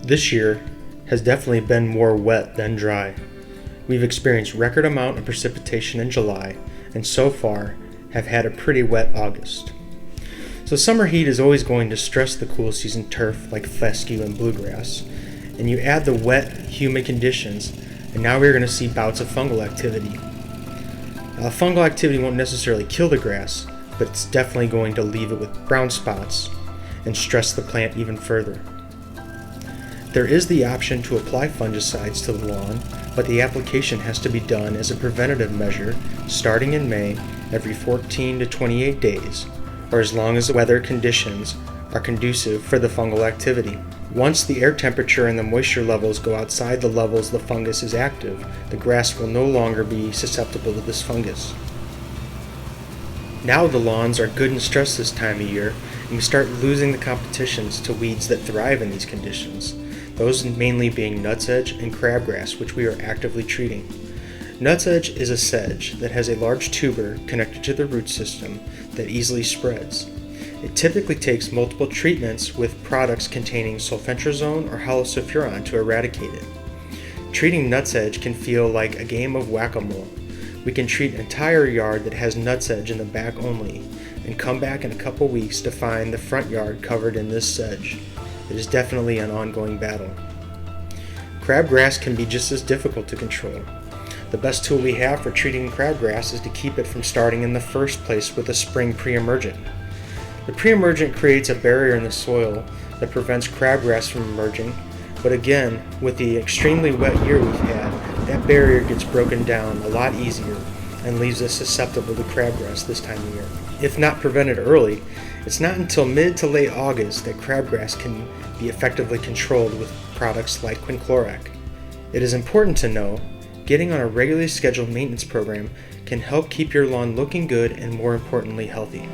This year has definitely been more wet than dry. We've experienced record amount of precipitation in July, and so far have had a pretty wet August. So summer heat is always going to stress the cool season turf like fescue and bluegrass, and you add the wet, humid conditions, and now we're going to see bouts of fungal activity. Fungal activity won't necessarily kill the grass, but it's definitely going to leave it with brown spots and stress the plant even further. There is the option to apply fungicides to the lawn, but the application has to be done as a preventative measure starting in May every 14 to 28 days, or as long as the weather conditions are conducive for the fungal activity. Once the air temperature and the moisture levels go outside the levels the fungus is active, the grass will no longer be susceptible to this fungus. Now the lawns are good and stressed this time of year, and we start losing the competitions to weeds that thrive in these conditions, those mainly being nutsedge and crabgrass, which we are actively treating. Nutsedge is a sedge that has a large tuber connected to the root system that easily spreads. It typically takes multiple treatments with products containing sulfentrazone or halosulfuron to eradicate it. Treating nutsedge can feel like a game of whack-a-mole. We can treat an entire yard that has nutsedge in the back only, and come back in a couple weeks to find the front yard covered in this sedge. It is definitely an ongoing battle. Crabgrass can be just as difficult to control. The best tool we have for treating crabgrass is to keep it from starting in the first place with a spring pre-emergent. The pre-emergent creates a barrier in the soil that prevents crabgrass from emerging, but again, with the extremely wet year we've had, that barrier gets broken down a lot easier and leaves us susceptible to crabgrass this time of year. If not prevented early, it's not until mid to late August that crabgrass can be effectively controlled with products like quinclorac. It is important to know, getting on a regularly scheduled maintenance program can help keep your lawn looking good and, more importantly, healthy.